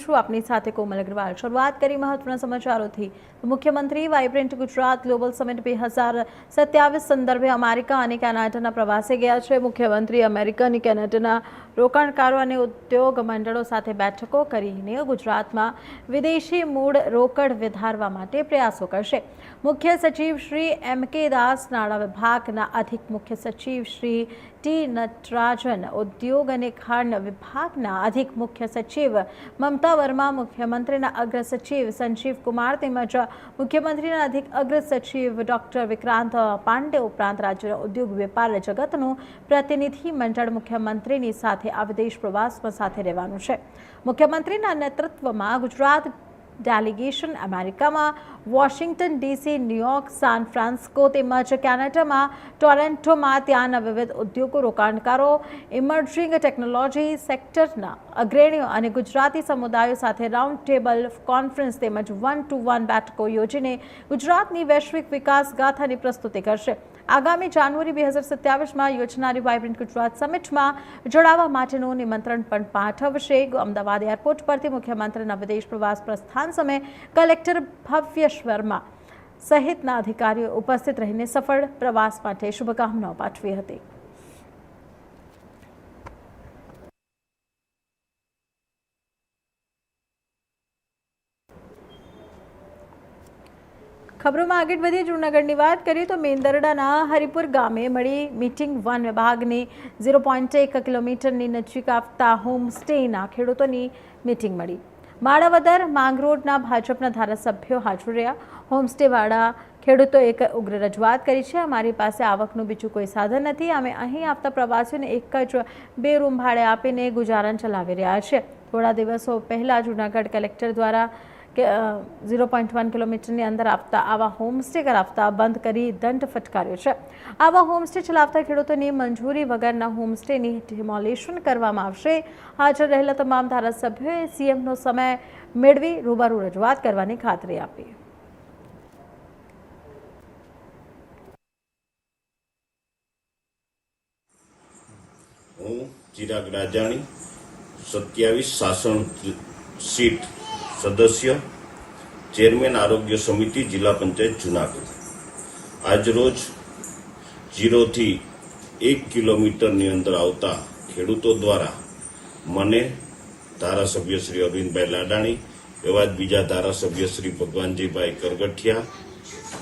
છું આપની સાથે કોમલ અગ્રવાલ। શરૂઆત કરી મહત્વના સમાચારોથી। મુખ્યમંત્રી વાઇબ્રન્ટ ગુજરાત ગ્લોબલ સમિટ 2027 સંદર્ભે અમેરિકા અને કેનેડાના પ્રવાસે ગયા છે। મુખ્યમંત્રી અમેરિકા અને કેનેડાના રોકાણકારો અને ઉદ્યોગ મંડળો સાથે બેઠકો કરીને ગુજરાતમાં વિદેશી મૂળ રોકડ વધારવા માટે પ્રયાસો કરશે। મુખ્ય સચિવ શ્રી એમ.કે. દાસ, નાણાં વિભાગના અધિક મુખ્ય સચિવ શ્રી ટી. નટરાજન, ઉદ્યોગ અને ખાણ વિભાગના અધિક મુખ્ય સચિવ મમતા વર્મા, મુખ્યમંત્રીના અગ્ર સચિવ સંજીવ કુમાર તેમજ મુખ્યમંત્રીના અધિક અગ્ર સચિવ ડોક્ટર વિક્રાંત પાંડે ઉપરાંત રાજ્યના ઉદ્યોગ વેપાર જગતનું પ્રતિનિધિ મંડળ મુખ્યમંત્રીની સાથે આ વિદેશ પ્રવાસમાં સાથે રહેવાનું છે। મુખ્યમંત્રીના નેતૃત્વમાં ગુજરાત ડેલિગેશન અમેરિકામાં Washington DC, New York, San Francisco તેમજ કેનેડામાં ટોરેન્ટોમાં ત્યાંના વિવિધ ઉદ્યોગો, રોકાણકારો, ઇમર્જિંગ ટેકનોલોજી સેક્ટરના અગ્રણીઓ અને ગુજરાતી સમુદાયો સાથે રાઉન્ડ ટેબલ કોન્ફરન્સ તેમજ 1-to-1 બેઠકો યોજીને ગુજરાતની વૈશ્વિક વિકાસ ગાથાની પ્રસ્તુતિ કરશે। આગામી જાન્યુઆરી 2027માં યોજનારી વાઇબ્રન્ટ ગુજરાત સમિટમાં જોડાવા માટેનું નિમંત્રણ પણ પાઠવશે। અમદાવાદ એરપોર્ટ પરથી મુખ્યમંત્રીના વિદેશ પ્રવાસ પ્રસ્થાન સમયે કલેક્ટર ભવ્ય શર્મા સહિતના અધિકારીઓ ઉપસ્થિત રહીને સફળ પ્રવાસ માટે શુભકામનાઓ પાઠવી હતી। ખબરોમાં આગળ વધીએ જૂનાગઢની વાત કરીએ તો મેંદરડાના હરિપુર ગામે મળી મીટિંગ। વન વિભાગની 0.1 કિલોમીટરની નજીક આવતા હોમસ્ટેના ખેડૂતોની મીટિંગ મળી। માળાવદર માંગરોળના ભાજપના ધારાસભ્યો હાજર રહ્યા। હોમસ્ટેવાળા ખેડૂતોએ એક ઉગ્ર રજૂઆત કરી છે। અમારી પાસે આવકનું બીજું કોઈ સાધન નથી, અમે અહીં આવતા પ્રવાસીઓને એક જ 2 રૂમ ભાડે આપીને ગુજારણ ચલાવી રહ્યા છે। થોડા દિવસો પહેલા જૂનાગઢ કલેક્ટર દ્વારા 0.1 કિલોમીટરની અંદર આવતા આવા હોમસ્ટે કરાવતા બંધ કરી દંડ ફટકાર્યો છે। આવા હોમસ્ટે ચલાવતા ખેડૂતોની મંજૂરી વગરના હોમસ્ટેની ડિમોલિશન કરવામાં આવશે। હાજર રહેલા તમામ ધારાસભ્યોએ સીએમનો સમય મેળવી રૂબરૂ રજૂઆત કરવાની ખાતરી આપી। હું ચિરાગ રાજાણી 27 શાસન સીટ સદસ્ય, ચેરમેન આરોગ્ય સમિતિ, જિલ્લા પંચાયત જૂનાગઢ। આજ રોજ 0 થી 1 કિલોમીટરની અંદર આવતા ખેડૂતો દ્વારા મને ધારાસભ્ય શ્રી અરવિંદભાઈ લાડાણી, એવા જ બીજા ધારાસભ્ય શ્રી ભગવાનજીભાઈ કરગઠિયા,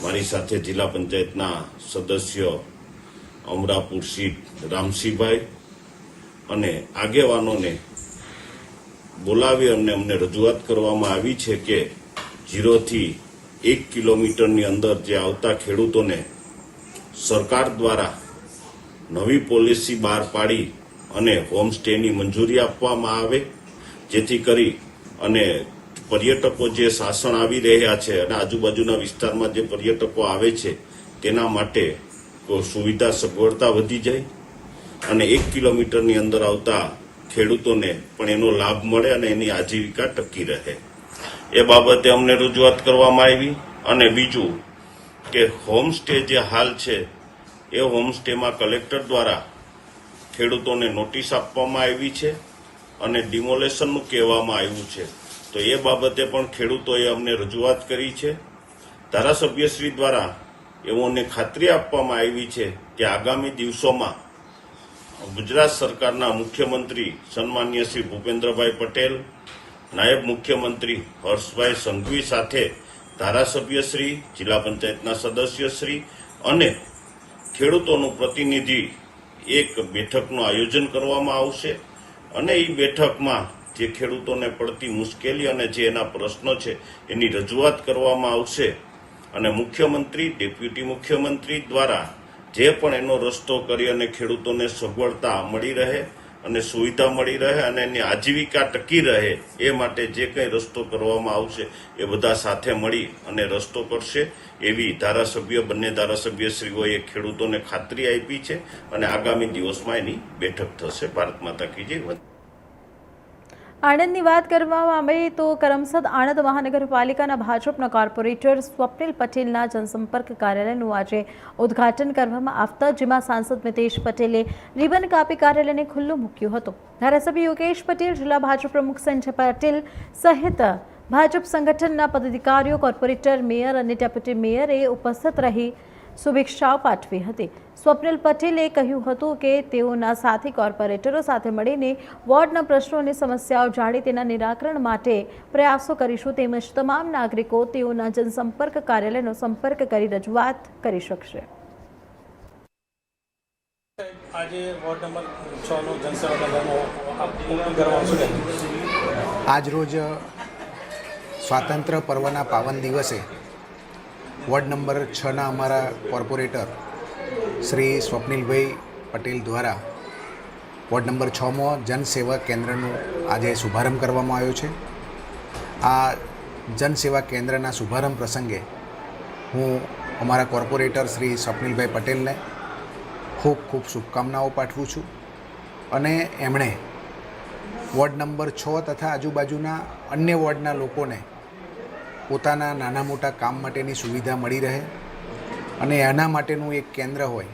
મારી સાથે જિલ્લા પંચાયતના સદસ્ય અમરાપુર સીટ રામસિંહભાઈ અને આગેવાનોને બોલાવી અને અમને રજૂઆત કરવામાં આવી છે કે 0 થી 1 કિલોમીટરની અંદર જે આવતા ખેડૂતોને સરકાર દ્વારા નવી પોલિસી બહાર પાડી અને હોમસ્ટેની મંજૂરી આપવામાં આવે, જેથી કરી અને પર્યટકો જે શાસન આવી રહ્યા છે અને આજુબાજુના વિસ્તારમાં જે પર્યટકો આવે છે તેના માટે સુવિધા સગવડતા વધી જાય અને 1 કિલોમીટરની અંદર આવતા ખેડૂતોને પણ એનો લાભ મળે અને એની આજીવિકા ટકી રહે, એ બાબતે અમને રજૂઆત કરવામાં આવી। અને બીજું કે હોમસ્ટે જે હાલ છે એ હોમસ્ટેમાં કલેક્ટર દ્વારા ખેડૂતોને નોટિસ આપવામાં આવી છે અને ડિમોલેશનનું કહેવામાં આવ્યું છે, તો એ બાબતે પણ ખેડૂતોએ અમને રજૂઆત કરી છે। ધારાસભ્યશ્રી દ્વારા એઓને ખાતરી આપવામાં આવી છે કે આગામી દિવસોમાં ગુજરાત સરકારના મુખ્યમંત્રી સન્માનીય શ્રી ભૂપેન્દ્રભાઈ પટેલ, નાયબ મુખ્યમંત્રી હર્ષભાઈ સંઘવી સાથે ધારાસભ્યશ્રી, જિલ્લા પંચાયતના સદસ્યશ્રી અને ખેડૂતોનું પ્રતિનિધિ એક બેઠકનું આયોજન કરવામાં આવશે અને એ બેઠકમાં જે ખેડૂતોને પડતી મુશ્કેલી અને જે એના પ્રશ્નો છે એની રજૂઆત કરવામાં આવશે અને મુખ્યમંત્રી, ડેપ્યુટી મુખ્યમંત્રી દ્વારા જે પણ એનો રસ્તો કરી અને ખેડૂતોને સગવડતા મળી રહે અને સુવિધા મળી રહે અને એની આજીવિકા ટકી રહે એ માટે જે કંઈ રસ્તો કરવામાં આવશે એ બધા સાથે મળી અને રસ્તો કરશે, એવી બંને ધારાસભ્યશ્રીઓએ ખેડૂતોને ખાતરી આપી છે અને આગામી દિવસમાં એની બેઠક થશે। ભારત માતા કી જય। આણંદની વાત કરવામાં આવે તો કરમસદ આણંદ મહાનગરપાલિકાના ભાજપના કોર્પોરેટર સ્વપ્નિલ પટેલના જનસંપર્ક કાર્યાલયનું આજે ઉદ્ઘાટન કરવામાં આવતા જેમાં સાંસદ મિતેશ પટેલે રિબન કાપી કાર્યાલયને ખુલ્લું મૂક્યું હતું. ધારાસભ્ય યોગેશ પટેલ, જિલ્લા ભાજપ પ્રમુખ સંજય પટેલ સહિત ભાજપ સંગઠનના પદાધિકારીઓ, કોર્પોરેટર, મેયર અને ડેપ્યુટી મેયરે ઉપસ્થિત રહી શુભેચ્છાઓ પાઠવી હતી. સ્વપ્નિલ પટેલે કહ્યું હતું કે તેઓના સાથી કોર્પોરેટરો સાથે મળીને વોર્ડના પ્રશ્નો અને સમસ્યાઓ જાણી તેના નિરાકરણ માટે પ્રયાસો કરીશું. તેમજ તમામ નાગરિકો તેઓના જનસંપર્ક કાર્યાલયનો સંપર્ક કરી રજૂઆત કરી શકશે. આજે વોર્ડ નંબર 6 નો જનસેવા કેન્દ્રનો ઓપનિંગ કરવામાં આવશે. આજરોજ સ્વાતંત્ર્ય પર્વના પાવન દિવસે વોર્ડ નંબર 6ના અમારા કોર્પોરેટર શ્રી સ્વપ્નિલભાઈ પટેલ દ્વારા વોર્ડ નંબર 6માં જનસેવા કેન્દ્રનું આજે શુભારંભ કરવામાં આવ્યો છે. આ જનસેવા કેન્દ્રના શુભારંભ પ્રસંગે હું અમારા કોર્પોરેટર શ્રી સ્વપ્નિલભાઈ પટેલને ખૂબ ખૂબ શુભકામનાઓ પાઠવું છું અને એમણે વોર્ડ નંબર 6 તથા આજુબાજુના અન્ય વોર્ડના લોકોને પોતાના નાના મોટા કામ માટેની સુવિધા મળી રહે અને એના માટેનું એક કેન્દ્ર હોય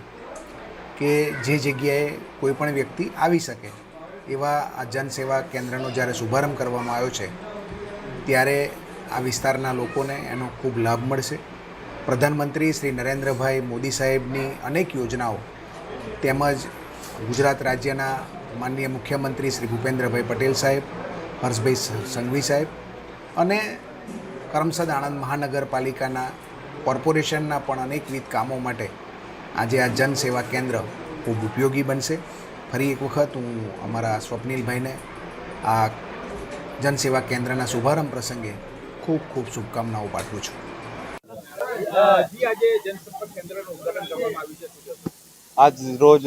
કે જે જગ્યાએ કોઈપણ વ્યક્તિ આવી શકે એવા આ જનસેવા કેન્દ્રનો જ્યારે શુભારંભ કરવામાં આવ્યો છે ત્યારે આ વિસ્તારના લોકોને એનો ખૂબ લાભ મળશે. પ્રધાનમંત્રી શ્રી નરેન્દ્રભાઈ મોદી સાહેબની અનેક યોજનાઓ તેમજ ગુજરાત રાજ્યના માનનીય મુખ્યમંત્રી શ્રી ભૂપેન્દ્રભાઈ પટેલ સાહેબ, હર્ષભાઈ સંઘવી સાહેબ અને કરમસદ આણંદ મહાનગરપાલિકાના કોર્પોરેશનના પણ અનેકવિધ કામો માટે આજે આ જનસેવા કેન્દ્ર ખૂબ ઉપયોગી બનશે. ફરી એક વખત હું અમારા સ્વપ્નિલભાઈને આ જનસેવા કેન્દ્રના શુભારંભ પ્રસંગે ખૂબ ખૂબ શુભકામનાઓ પાઠવું છું. આજ રોજ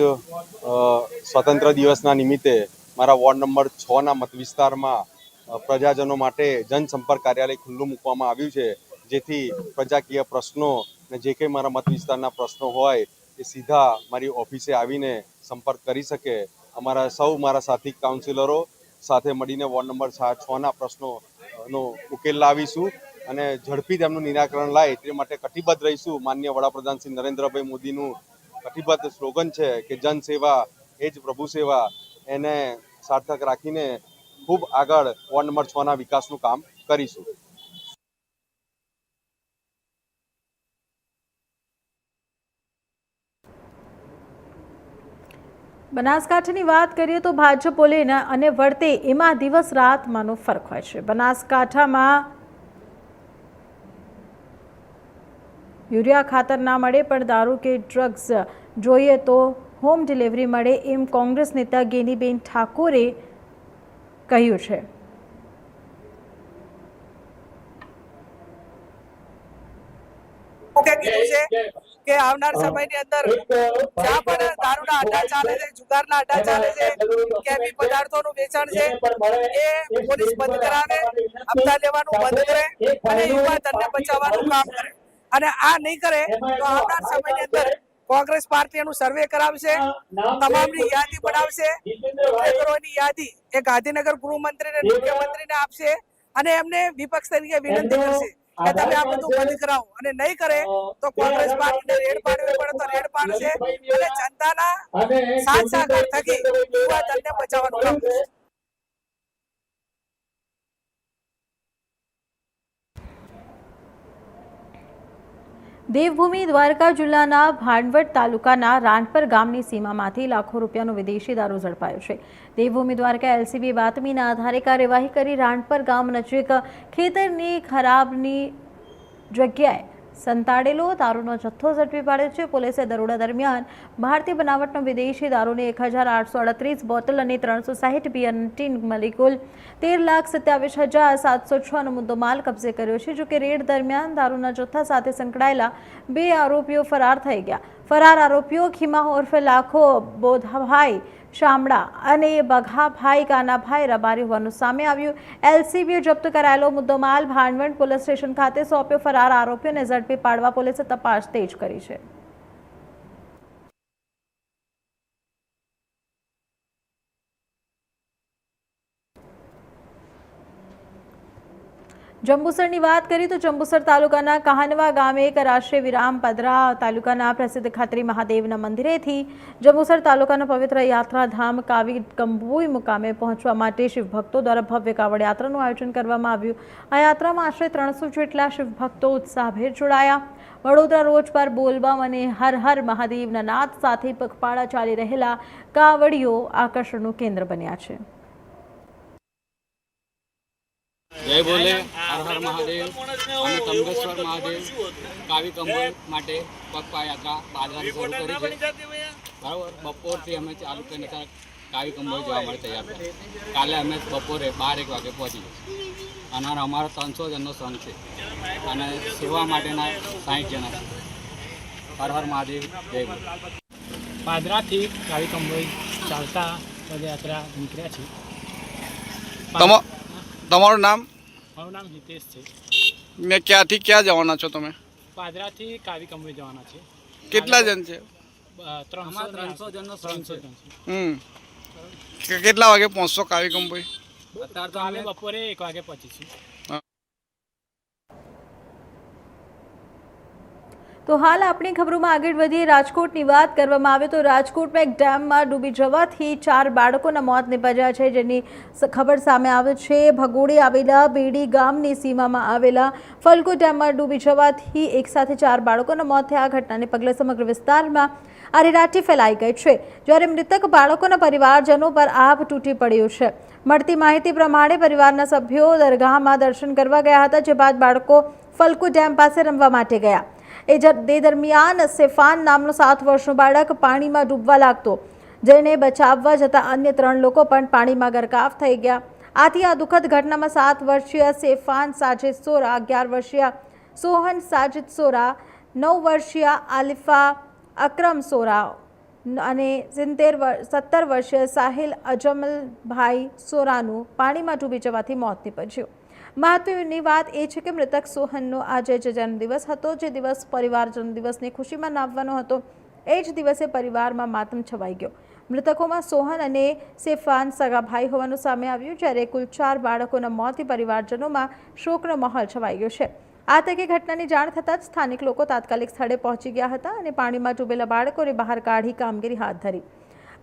સ્વતંત્ર દિવસના નિમિત્તે મારા વોર્ડ નંબર 6ના મત વિસ્તારમાં પ્રજાજનો માટે જનસંપર્ક કાર્યાલય ખુલ્લું મૂકવામાં આવ્યું છે, જેથી પ્રજાકીય પ્રશ્નો અને જે કંઈ મારા મત વિસ્તારના પ્રશ્નો હોય એ સીધા મારી ઓફિસે આવીને સંપર્ક કરી શકે. મારા સાથી કાઉન્સિલરો સાથે મળીને વોર્ડ નંબર 6ના પ્રશ્નોનો ઉકેલ લાવીશું અને ઝડપી તેમનું નિરાકરણ લાય તે માટે કટિબદ્ધ રહીશું. માનનીય વડાપ્રધાન શ્રી નરેન્દ્રભાઈ મોદીનું કટિબદ્ધ સ્લોગન છે કે જન સેવા એ જ પ્રભુ સેવા. એને સાર્થક રાખીને ખૂબ આગળ વોર્ડ નંબર 6ના વિકાસનું કામ કરીશું. બનાસકાંઠાની વાત કરીએ તો ભાજપ બોલે અને વર્તે એમાં દિવસ રાતમાંનો ફરક હોય છે. બનાસકાંઠામાં યુરિયા ખાતર ના મળે પણ દારૂ કે ડ્રગ્સ જોઈએ તો હોમ ડિલિવરી મળે એમ કોંગ્રેસ નેતા ગેનીબેન ઠાકોરે કહ્યું છે. કે આવનાર સમયની અંદર જ્યાં પણ દારૂના અડ્ડા ચાલે છે, જુગારના અડ્ડા ચાલે છે, કેફી પદાર્થોનું વેચાણ છે એ પોલીસ બંધ કરાવે, હપ્તા લેવાનું બંધ કરે અને યુવા ધનને બચાવવાનું કામ કરે. અને આ નહીં કરે તો આવનાર સમયની અંદર કોંગ્રેસ પાર્ટીનું સર્વે કરાવશે, તમામની યાદી બનાવશે, ઉમેદવારોની યાદી એ ગાંધીનગર ગૃહમંત્રીને મુખ્યમંત્રીને આપશે અને એમને વિપક્ષ તરીકે વિનંતી કરશે કે તમે આ બધું બંધ કરાવો. અને નહીં કરે તો કોંગ્રેસ પાર્ટીને રેડ પાડવી પડે તો રેડ પાડશે અને જનતાના સાથ સહકાર થકી યુવા ધનને બચાવવાનું કામ કરશે. દેવભૂમિ દ્વારકા જિલ્લાના ભાંડવડ તાલુકાના રાણપર ગામની સીમામાંથી લાખો રૂપિયાનો વિદેશી દારૂ ઝડપાયો છે. દેવભૂમિ દ્વારકા એલસીબી બાતમીના આધારે કાર્યવાહી કરી રાણપર ગામ નજીક ખેતરની ખરાબની જગ્યાએ સંતાડેલો દારૂનો જથ્થો ઝડપી પાડ્યો છે. પોલીસે દરોડા દરમિયાન ભારતીય બનાવટનો વિદેશી દારૂની 1838 બોટલ અને 360 બિયર ટીન મળી કુલ 13,27,706નો મુદ્દોમાલ કબજે કર્યો છે. જોકે રેડ દરમિયાન દારૂના જથ્થા સાથે સંકળાયેલા 2 આરોપીઓ ફરાર થઈ ગયા. ફરાર આરોપીઓ ખીમા ઉર્ફે લાખો બોધાભાઈ શામડા અને બઘાભાઈ કાનાભાઈ રબારી હોવાનું સામે આવ્યું. એલસીબીએ જપ્ત કરાયેલો મુદ્દોમાલ ભાંડવડ પોલીસ સ્ટેશન ખાતે સોંપ્યો. ફરાર આરોપીઓને ઝડપી પાડવા પોલીસે તપાસ તેજ કરી છે. જંબુસરની વાત કરીએ તો જંબુસર તાલુકાના કહાનવા ગામે કરાશે વિરામ. પદરા તાલુકાના પ્રસિદ્ધ ખાતરી મહાદેવના મંદિરેથી જંબુસર તાલુકાના પવિત્ર યાત્રાધામ કાવી કંબોઈ મુકામે પહોંચવા માટે શિવભક્તો દ્વારા ભવ્ય કાવડ યાત્રાનું આયોજન કરવામાં આવ્યું. આ યાત્રામાં આશરે 300 જેટલા શિવભક્તો ઉત્સાહભેર જોડાયા. વડોદરા રોડ પર બોલબમ અને હર હર મહાદેવના નાદ સાથે પગપાળા ચાલી રહેલા કાવડીઓ આકર્ષણનું કેન્દ્ર બન્યા છે. જય બોલે હર હર મહાદેવ. અમે તંબેશ્વર મહાદેવ કાવી કંબોઈ માટે પગપાળા યાત્રા પાદરાથી શરૂ કરી છે. બરાબર, બપોરથી અમે ચાલુ કરીને કાવી કંબોઈ જવા માટે તૈયાર થયા. કાલે અમે બપોરે 12-1 વાગે પહોંચી જઈશું. અને અમારો 300 જણનો સંઘ છે અને સેવા માટેના 60 જણા છે. હર હર મહાદેવ. જય બોલે. પાદરાથી કાવી કંબોઈ ચાલતા પદયાત્રા નીકળ્યા છે. તમારું નામ મારું નામ હિતેશ છે. ને ક્યાંથી ક્યાં જવાના છો તમે? પાદરાથી કાવી કંબોઈ જવાના છે. કેટલા જણ છે? 300 જણનો સંઘ છે. કેટલા વાગે પહોંચશો કાવી કંબોઈ? અત્યારે તો કાલે અમે બપોરે 1 વાગે પહોંચીશું. તો હાલ આપણી ખબરોમાં આગળ વધીએ. રાજકોટની વાત કરવામાં આવે તો રાજકોટમાં એક ડેમમાં ડૂબી જવાથી 4 બાળકોના મોત નિપજ્યા છે, જેની ખબર સામે આવે છે. ભગોળે આવેલા બેડી ગામની સીમામાં આવેલા ફલકો ડેમમાં ડૂબી જવાથી એકસાથે 4 બાળકોના મોત થયા. આ ઘટનાને પગલે સમગ્ર વિસ્તારમાં આરેરાટી ફેલાઈ ગઈ છે, જ્યારે મૃતક બાળકોના પરિવારજનો પર આભ તૂટી પડ્યો છે. મળતી માહિતી પ્રમાણે પરિવારના સભ્યો દરગાહમાં દર્શન કરવા ગયા હતા, જે બાદ બાળકો ફલકો ડેમ પાસે રમવા માટે ગયા. એ દરમિયાન સેફાન નામનો 7 વર્ષનો બાળક પાણીમાં ડૂબવા લાગતો, જેને બચાવવા જતા અન્ય 3 લોકો પણ પાણીમાં ગરકાવ થઈ ગયા. આથી આ દુઃખદ ઘટનામાં 7 વર્ષીય સેફાન સાજિદ સોરા, 11 વર્ષીય સોહન સાજિદ સોરા, 9 વર્ષીય આલિફા અકરમ સોરા અને 17 વર્ષીય સાહિલ અજમલભાઈ સોરાનું પાણીમાં ડૂબી જવાથી મોત નીપજ્યું. મહત્વની વાત એ છે કે મૃતક સોહનનો આજે જ જન્મદિવસ હતો, જે દિવસ પરિવાર જન્મદિવસની ખુશીમાં નાવવાનો હતો. એ જ દિવસે પરિવારમાં માતમ છવાઈ ગયો. મૃતકોમાં સોહન અને સેફાન સગા ભાઈ હોવાનું સામે આવ્યું, જ્યારે કુલ 4 બાળકોના મોતથી પરિવારજનોમાં શોકનો માહોલ છવાઈ ગયો છે. આ તકે ઘટનાની જાણ થતાં જ સ્થાનિક લોકો તાત્કાલિક સ્થળે પહોંચી ગયા હતા અને પાણીમાં ડૂબેલા બાળકોને બહાર કાઢી કામગીરી હાથ ધરી.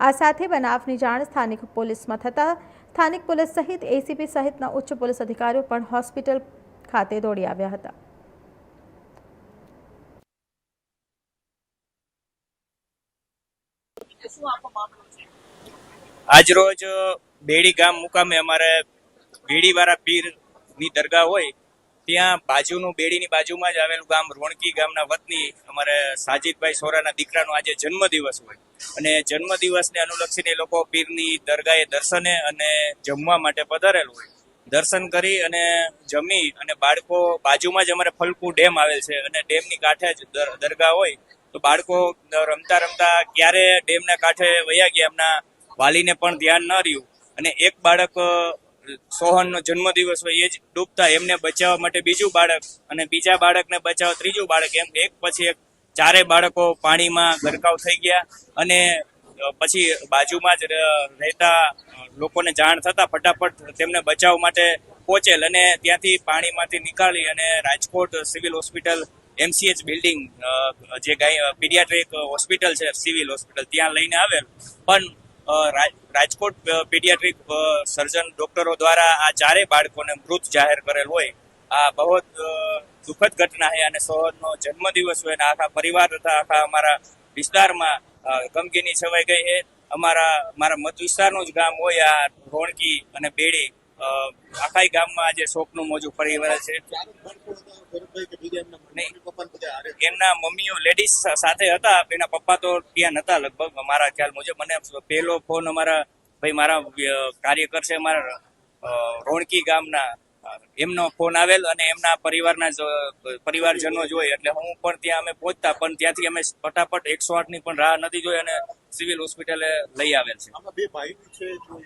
આ સાથે બનાવની જાણ સ્થાનિક પોલીસમાં થતાં સ્થાનિક પોલીસ સહિત એસીપી સહિતના ઉચ્ચ પોલીસ અધિકારીઓ પણ હોસ્પિટલ ખાતે દોડી આવ્યા હતા. આજરોજ બેડી ગામ મુકામે અમારે બેડીવાળા પીરની દરગાહ હોય ત્યાં બાજુનું બેડીની બાજુમાં જ આવેલું ગામ રોણકી ગામના વતની અમારે સાજિદભાઈ સોરાના દીકરાનો આજે જન્મદિવસ હોય અને જન્મદિવસને અનુલક્ષીને લોકો પીરની દરગાહે દર્શને અને જમવા માટે પધારેલું હોય. દર્શન કરી અને જમી અને બાળકો બાજુમાં જ અમારે ફલકુ ડેમ આવેલ છે અને ડેમની કાંઠે જ દરગાહ હોય, તો બાળકો રમતા રમતા ક્યારે ડેમના કાંઠે વયા ગયા, એમના વાલીને પણ ધ્યાન ન રહ્યું અને એક બાળક સોહનનો જન્મદિવસ હોય એ જ ડૂબતા એમને બચાવવા માટે બીજું બાળક અને બીજા બાળકને બચાવવા ત્રીજું બાળક, એમ એક પછી એક 4 બાળકો પાણીમાં ગરકાવ થઈ ગયા. અને પછી બાજુમાં જ રહેતા લોકોને જાણ થતા ફટાફટ તેમને બચાવ માટે પહોંચેલ અને ત્યાંથી પાણીમાંથી નીકાળી અને Rajkot civil hospital MCH building જે પીડિયાટ્રિક હોસ્પિટલ છે સિવિલ હોસ્પિટલ ત્યાં લઈને આવેલ, પણ રાજકોટ પીડિયાટ્રિક સર્જન ડોક્ટરો દ્વારા આ 4 બાળકોને મૃત જાહેર કરેલ હોય. આ બહુ દુઃખદ ઘટના છે અને સોહનનો જન્મદિવસ હોય અને આખા પરિવાર તથા આખા અમારા વિસ્તારમાં ગમગીની છવાઈ ગઈ છે. મારા મત વિસ્તારનું જ ગામ હોય આ રોણકી અને બેડી, આખા ગામમાં આજે શોકનું મોજું ફરી વળે છે. એમના મમ્મીઓ લેડીઝ સાથે હતા, એના પપ્પા તો ત્યાં નતા લગભગ મારા ખ્યાલ મુજબ. મને પહેલો ફોન મારા કાર્યકર છે અમારા રોણકી ગામના, એમનો ફોન આવેલ અને એમના પરિવારજનો જોઈ એટલે હું પણ ત્યાં અમે પહોંચતા, પણ ત્યાંથી અમે ફટાફટ 108ની પણ રાહ નથી જોઈ અને સિવિલ હોસ્પિટલે લઈ આવેલ છે.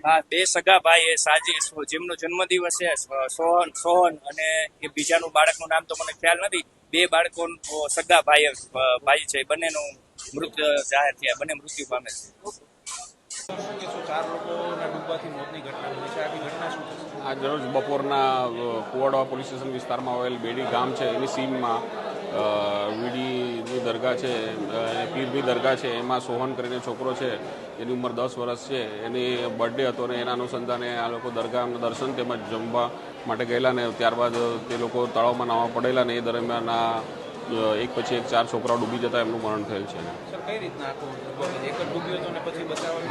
હા, 2 સગા ભાઈ એ સાજી જેમનો જન્મદિવસ છે સોહન અને એ બીજાનું બાળકનું નામ તો મને ખ્યાલ નથી. 2 બાળકો સગા ભાઈ છે, બંનેનું મૃત જાહેર થયા, બંને મૃત્યુ પામેલ છે. 4 લોકોના ડૂબવાથી મોતની ઘટના બની છે. આખી ઘટના શું છે? આજ રોજ બપોરના કુવાડવા પોલીસ સ્ટેશન વિસ્તારમાં આવેલ બેડી ગામ છે એની સીમમાં વીડીની દરગાહ છે, પીરની દરગાહ છે, એમાં સોહન કરીને છોકરો છે, એની ઉંમર 10 વર્ષ છે, એની બર્થડે હતો અને એના અનુસંધાને આ લોકો દરગાહના દર્શન તેમજ જમવા માટે ગયેલા ને ત્યારબાદ તે લોકો તળાવમાં નાહવા પડેલા ને એ દરમિયાન આ એક પછી એક 4 છોકરાઓ ડૂબી જતા એમનું મરણ થયેલ છે.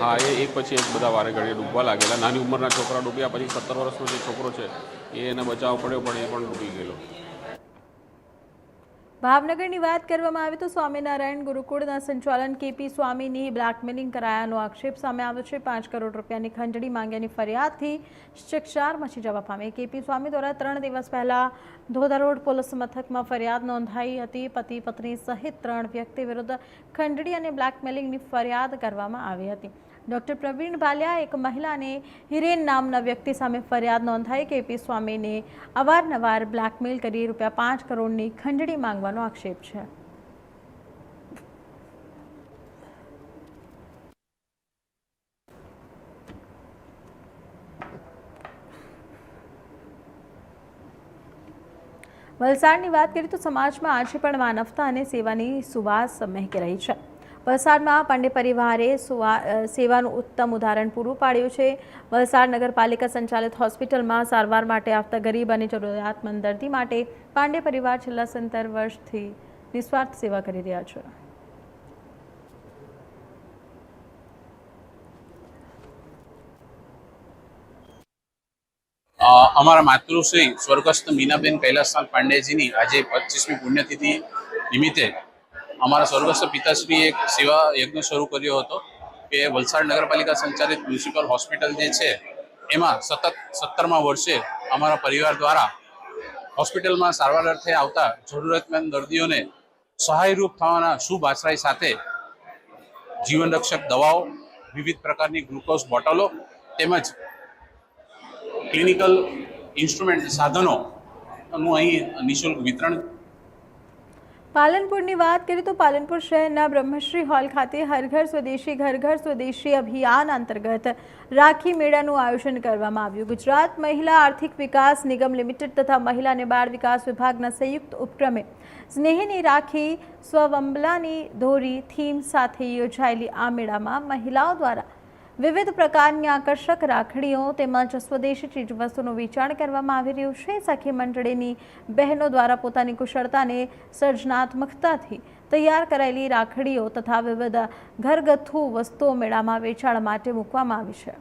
હા, એ એક પછી એક બધા વારે ઘડીએ ડૂબવા લાગેલા. નાની ઉંમરના છોકરા ડૂબ્યા, પછી 17 વર્ષનો જે છોકરો છે એને બચાવ પડ્યો પણ એ પણ ડૂબી ગયેલો. ભાવનગરની વાત કરવામાં આવે તો સ્વામિનારાયણ ગુરુકુળના સંચાલન કેપી સ્વામીની બ્લેકમેલિંગ કરાયાનો આક્ષેપ સામે આવ્યો છે. 5 કરોડ રૂપિયાની ખંડણી માંગ્યાની ફરિયાદથી ચકચાર મચી જવા પામી. કેપી સ્વામી દ્વારા 3 દિવસ પહેલા ધોધા રોડ પોલીસ મથકમાં ફરિયાદ નોંધાઈ હતી. પતિ પત્ની સહિત 3 વ્યક્તિ વિરુદ્ધ ખંડણી અને બ્લેકમેલિંગની ફરિયાદ કરવામાં આવી હતી. ડોક્ટર પ્રવીણ ભાલિયા એક મહિલાને હિરેન નામના વ્યક્તિ સામે ફરિયાદ નોંધાઈ. કેપી સ્વામીને અવારનવાર બ્લેકમેલ કરી ₹5 કરોડની ખંડણી માંગવાનો આક્ષેપ છે. વલસાડની વાત કરીએ તો સમાજમાં આજે પણ માનવતા અને સેવાની સુવાસ મહેકી રહી છે. વલસાડમાં પાંડે પરિવારે સેવાનું ઉત્તમ ઉદાહરણ પૂરું પાડ્યું છે. વલસાડ નગરપાલિકા સંચાલિત હોસ્પિટલમાં સારવાર માટે આવતા ગરીબ અને જરૂરિયાતમંદ દર્દી માટે પાંડે પરિવાર છેલ્લા 17 વર્ષથી નિસ્વાર્થ સેવા કરી રહ્યા છે. અમારા માતૃશ્રી સ્વર્ગસ્થ મીનાબેન કૈલાસનાથ પાંડેજીની આજે 25મી પુણ્યતિથિ નિમિત્તે અમારા સ્વર્ગસ્થ પિતાશ્રીએ એક સેવા યજ્ઞ શરૂ કર્યો હતો કે વલસાડ નગરપાલિકા સંચાલિત મ્યુનિસિપલ હોસ્પિટલ જે છે એમાં સતત 17મા વર્ષે અમારા પરિવાર દ્વારા હોસ્પિટલમાં સારવાર અર્થે આવતા જરૂરિયાતમંદ દર્દીઓને સહાયરૂપ થવાના શુભ આશ્રય સાથે જીવનરક્ષક દવાઓ, વિવિધ પ્રકારની ગ્લુકોઝ બોટલો તેમજ ક્લિનિકલ ઇન્સ્ટ્રુમેન્ટ સાધનોનું અહીં નિઃશુલ્ક વિતરણ. પાલનપુરની વાત કરીએ તો પાલનપુર શહેરના બ્રહ્મશ્રી હોલ ખાતે હર ઘર સ્વદેશી અભિયાન અંતર્ગત રાખી મેળાનું આયોજન કરવામાં આવ્યું. ગુજરાત મહિલા આર્થિક વિકાસ નિગમ લિમિટેડ તથા મહિલા અને બાળ વિકાસ વિભાગના સંયુક્ત ઉપક્રમે સ્નેહની રાખી સ્વવંબલાની દોરી થીમ સાથે યોજાયેલી આ મેળામાં મહિલાઓ દ્વારા વિવિધ પ્રકારની આકર્ષક રાખડીઓ તેમજ સ્વદેશી ચીજવસ્તુનું વેચાણ કરવામાં આવી રહ્યું છે. સખી મંડળીની બહેનો દ્વારા પોતાની કુશળતા અને સર્જનાત્મકતાથી તૈયાર કરાયેલી રાખડીઓ તથા વિવિધ ઘરગથ્થુ વસ્તુઓ મેળામાં વેચાણ માટે મૂકવામાં આવી છે.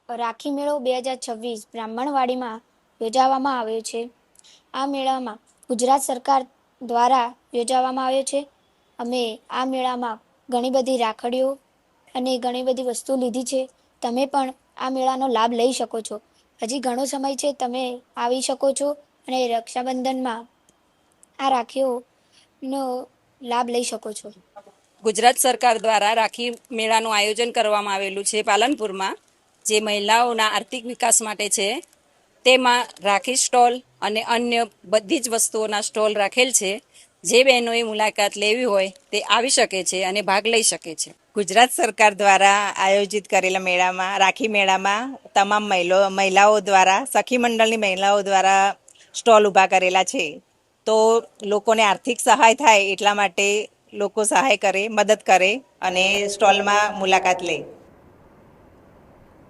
રાખી મેળો 2026 બ્રાહ્મણવાડીમાં યોજવામાં આવ્યો છે. આ મેળામાં ગુજરાત સરકાર દ્વારા યોજવામાં આવ્યો છે. અમે આ મેળામાં ઘણી બધી રાખડીઓ અને ઘણી બધી વસ્તુ લીધી છે. તમે પણ આ મેળાનો લાભ લઈ શકો છો. હજી ઘણો સમય છે, તમે આવી શકો છો અને રક્ષાબંધનમાં આ રાખીઓનો લાભ લઈ શકો છો. ગુજરાત સરકાર દ્વારા રાખી મેળાનું આયોજન કરવામાં આવેલું છે પાલનપુરમાં, જે મહિલાઓના આર્થિક વિકાસ માટે છે. તેમાં રાખી સ્ટોલ અને અન્ય બધી જ વસ્તુઓના સ્ટોલ રાખેલ છે. જે બહેનોએ મુલાકાત લેવી હોય તે આવી શકે છે અને ભાગ લઈ શકે છે. ગુજરાત સરકાર દ્વારા આયોજિત કરેલા મેળામાં, રાખી મેળામાં તમામ મહિલાઓ દ્વારા, સખી મંડળની મહિલાઓ દ્વારા સ્ટોલ ઊભા કરેલા છે. તો લોકોને આર્થિક સહાય થાય એટલા માટે લોકો સહાય કરે, મદદ કરે અને સ્ટોલમાં મુલાકાત લે.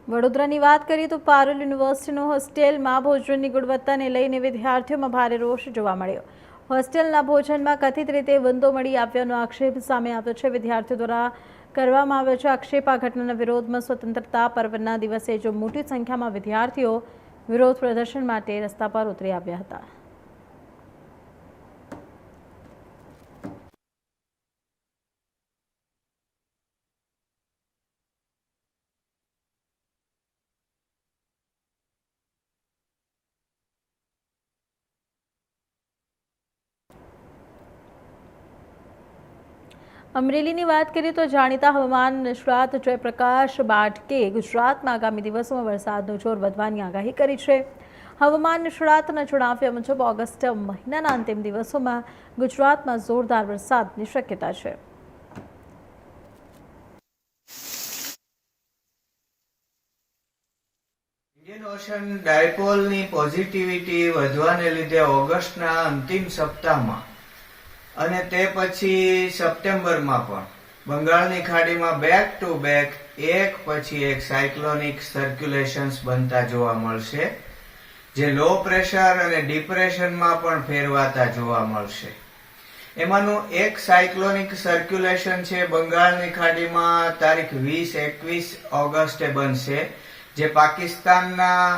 વડોદરાની વાત કરીએ તો પારુલ યુનિવર્સિટીનો હોસ્ટેલમાં ભોજનની ગુણવત્તાને લઈને વિદ્યાર્થીઓમાં ભારે રોષ જોવા મળ્યો. હોસ્ટેલના ભોજનમાં કથિત રીતે વંદો મળી આવ્યાનો આક્ષેપ સામે આવ્યો છે. વિદ્યાર્થીઓ દ્વારા કરવામાં આવ્યો છે આક્ષેપ. આ ઘટનાના વિરોધમાં સ્વતંત્રતા પર્વના દિવસે જો મોટી સંખ્યામાં વિદ્યાર્થીઓ વિરોધ પ્રદર્શન માટે રસ્તા પર ઉતરી આવ્યા હતા. અમરેલીની વાત કરીએ તો જાણીતા હવામાન નિષ્ણાત જયપ્રકાશ બાટકે ગુજરાતમાં આગામી દિવસોમાં વરસાદનું જોર વધવાની આગાહી કરી છે. હવામાન નિષ્ણાતના જણાવ્યા મુજબ ઓગસ્ટ મહિનાના અંતિમ દિવસોમાં ગુજરાતમાં જોરદાર વરસાદની શક્યતા છે. ઇન્ડિયન ઓશન ડાયપોલની પોઝિટિવિટી વધવાને લીધે ઓગસ્ટના અંતિમ સપ્તાહમાં અને તે પછી સપ્ટેમ્બરમાં પણ બંગાળની ખાડીમાં બેક ટુ બેક એક પછી એક સાયક્લોનિક સર્ક્યુલેશન્સ બનતા જોવા મળશે, જે લો પ્રેશર અને ડિપ્રેશનમાં પણ ફેરવાતા જોવા મળશે. એમાંનું એક સાયક્લોનિક સર્ક્યુલેશન છે બંગાળની ખાડીમાં તારીખ 20-21 ઓગસ્ટે બનશે, જે પાકિસ્તાનના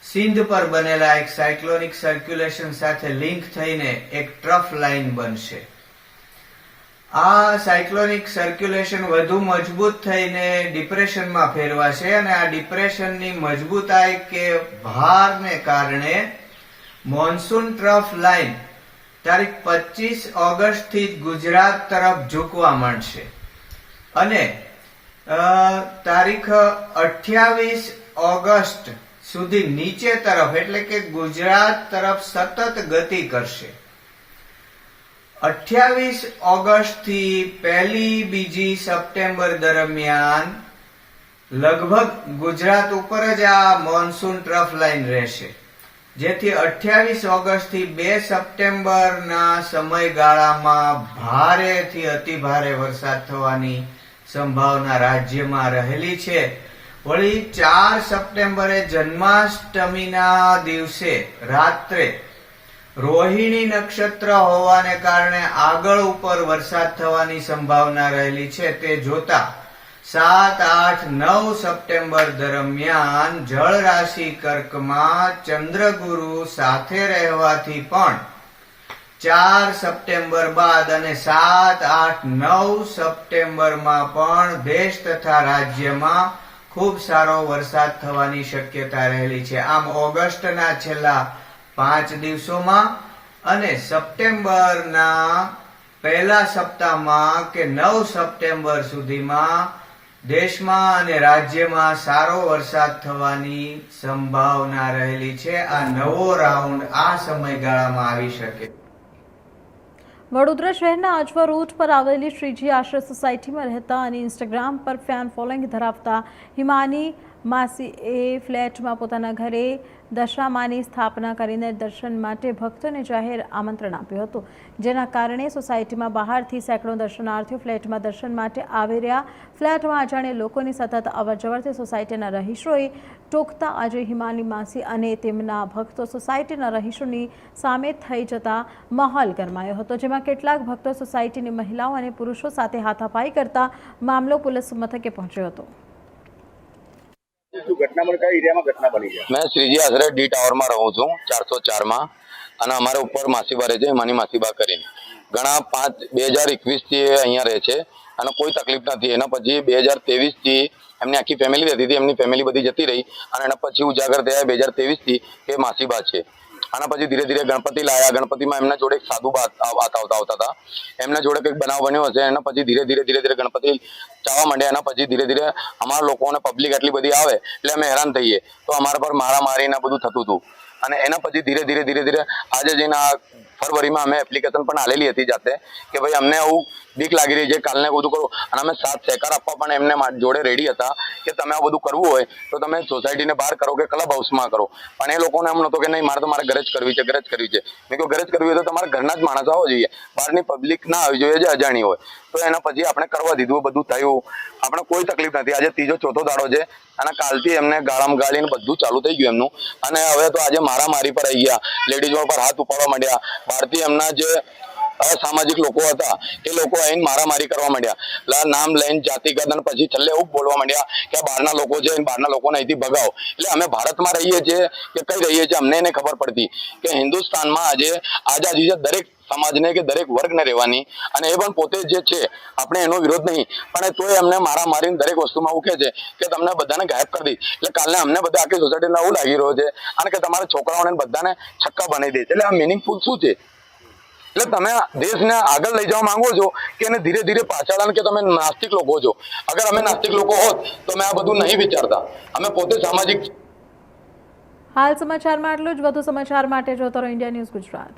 સિંધ પર બનેલા એક સાયક્લોનિક સર્ક્યુલેશન સાથે લિંક થઈને એક ટ્રફ લાઇન બનશે. આ સાયક્લોનિક સર્ક્યુલેશન વધુ મજબૂત થઈને ડિપ્રેશનમાં ફેરવાશે અને આ ડિપ્રેશનની મજબૂતાઈ કે ભારને કારણે મોન્સૂન ટ્રફ લાઇન તારીખ 25 ઓગસ્ટથી જ ગુજરાત તરફ ઝૂકવા માંડશે અને તારીખ 28 ઓગસ્ટ સુધી નીચે તરફ એટલે કે ગુજરાત તરફ સતત ગતિ કરશે. 28 ઓગસ્ટ થી 1-2 સપ્ટેમ્બર દરમિયાન લગભગ ગુજરાત ઉપર જ આ મોન્સૂન ટ્રફ લાઇન રહેશે, જેથી 28 ઓગસ્ટ થી 2 સપ્ટેમ્બરના સમયગાળામાં ભારેથી અતિભારે વરસાદ થવાની સંભાવના રાજ્યમાં રહેલી છે. વળી 4 સપ્ટેમ્બરે જન્માષ્ટમીના દિવસે રાત્રે રોહિણી નક્ષત્ર હોવાને કારણે આગળ ઉપર વરસાદ થવાની સંભાવના રહેલી છે. તે જોતા 7, 8, 9 સપ્ટેમ્બર દરમિયાન જળ રાશિ કર્કમાં ચંદ્રગુરુ સાથે રહેવાથી પણ 4 સપ્ટેમ્બર બાદ અને 7, 8, 9 સપ્ટેમ્બરમાં પણ દેશ તથા રાજ્યમાં ખૂબ સારો વરસાદ થવાની શક્યતા રહેલી છે. આમ ઓગસ્ટના છેલ્લા 5 દિવસોમાં અને સપ્ટેમ્બરના પહેલા સપ્તાહમાં કે 9 સપ્ટેમ્બર સુધીમાં દેશમાં અને રાજ્યમાં સારો વરસાદ થવાની સંભાવના રહેલી છે. આ નવો રાઉન્ડ આ સમયગાળામાં આવી શકે. વડોદરા શહેરના અજવા રોડ પર આવેલી શ્રીજી આશ્રય સોસાયટીમાં રહેતા અને ઇન્સ્ટાગ્રામ પર ફેન ફોલોઈંગ ધરાવતા હિમાની માસીએ ફ્લેટમાં પોતાના ઘરે દશામાની સ્થાપના કરીને દર્શન માટે ભક્તોને જાહેર આમંત્રણ આપ્યું હતું, જેના કારણે સોસાયટીમાં બહારથી સેંકડો દર્શનાર્થીઓ ફ્લેટમાં દર્શન માટે આવી રહ્યા. ફ્લેટમાં અજાણ્યા લોકોની સતત અવરજવરથી સોસાયટીના રહીશોએ ટોકતા આજે હિમાની માસી અને તેમના ભક્તો સોસાયટીના રહીશોની સામે થઈ જતા માહોલ ગરમાયો હતો, જેમાં કેટલાક ભક્તો સોસાયટીની મહિલાઓ અને પુરુષો સાથે હાથાપાઈ કરતા મામલો પોલીસ મથકે પહોંચ્યો હતો. मैं श्रीजी आश्रय डी टावर में रहूँ छूँ 404 में अमारे ऊपर मासीबा रहे मानी मासीबा करीने घना 2021 थी अँ रहे छे અને કોઈ તકલીફ નથી. એના પછી 2023 થી એમની આખી ફેમિલી રહેતી હતી, એમની ફેમિલી બધી જતી રહી અને એના પછી ઉજાગર થયા 2023 થી કે માસીબા છે. આના પછી ધીરે ધીરે ગણપતિ લાયા. ગણપતિમાં એમના જોડે એક સાધુ આવતા હતા, એમના જોડે કંઈક બનાવ બન્યો હશે. એના પછી ધીરે ધીરે ગણપતિ ચાવવા માંડ્યા. એના પછી ધીરે ધીરે અમારા લોકોને પબ્લિક એટલી બધી આવે એટલે અમે હેરાન થઈએ, તો અમારા પર મારામારી ને બધું થતું હતું. અને એના પછી ધીરે ધીરે આજે જઈને ફરવરીમાં અમે એપ્લિકેશન પણ આલેલી હતી જાતે કે ભાઈ અમને આવું બીક લાગી રહી છે, કાલને બધું કરો. અને અમે સાથ સહકાર આપવા પણ એમને જોડે રેડી હતા કે તમે આ બધું કરવું હોય તો તમે સોસાયટીને બહાર કરો કે ક્લબ હાઉસમાં કરો. પણ એ લોકોને એમ નહોતું કે નહીં મારે તો મારે ઘરે જ કરવી છે. મેં કહ્યું ઘરે જ કરવી હોય તો તમારા ઘરના જ માણસ આવવો જોઈએ, બહારની પબ્લિક ના આવી જોઈએ જે અજાણી હોય. તો એના પછી આપણે કરવા દીધું, બધું થયું, આપણે કોઈ તકલીફ નથી. આજે 3જો-4થો દાડો છે અને કાલથી એમને ગાળામાં ગાળીને બધું ચાલુ થઈ ગયું એમનું. અને હવે તો આજે મારામારી પર આવી ગયા, લેડીઝો પર હાથ ઉપાડવા માંડ્યા. બહારથી એમના જે અસામાજિક લોકો હતા એ લોકો આવીને મારામારી કરવા માંડ્યા, નામ લઈને જાતિગત, અને પછી છેલ્લે એવું બોલવા માંડ્યા કે બહારના લોકો છે, બહારના લોકોને અહીંથી ભગાવો. એટલે અમે ભારતમાં રહીએ છીએ કે કઈ રહીએ છીએ અમને એને ખબર પડતી કે હિન્દુસ્તાનમાં આજે આઝાદી છે દરેક સમાજને કે દરેક વર્ગને રહેવાની, અને એ પણ પોતે જે છે આપણે એનો વિરોધ નહીં, પણ તોય અમને મારીને દરેક વસ્તુમાં એવું કહે છે કે તમને બધાને ગાયબ કરી દઈ. એટલે કાલને અમને બધા આખી સોસાયટીને એવું લાગી રહ્યો છે અને કે તમારા છોકરાઓને બધાને છક્કા બનાવી દે. એટલે આ મિનિંગફુલ શું છે? એટલે તમે દેશને આગળ લઈ જવા માંગો છો કે એને ધીરે ધીરે પાછળ, કે તમે નાસ્તિક લોકો છો? અગર અમે નાસ્તિક લોકો હોત તો અમે આ બધું નહીં વિચારતા. અમે પોતે સામાજિક. હાલ સમાચારમાં આટલું જ. વધુ સમાચાર માટે જોતો રહો ઇન્ડિયા ન્યૂઝ ગુજરાત.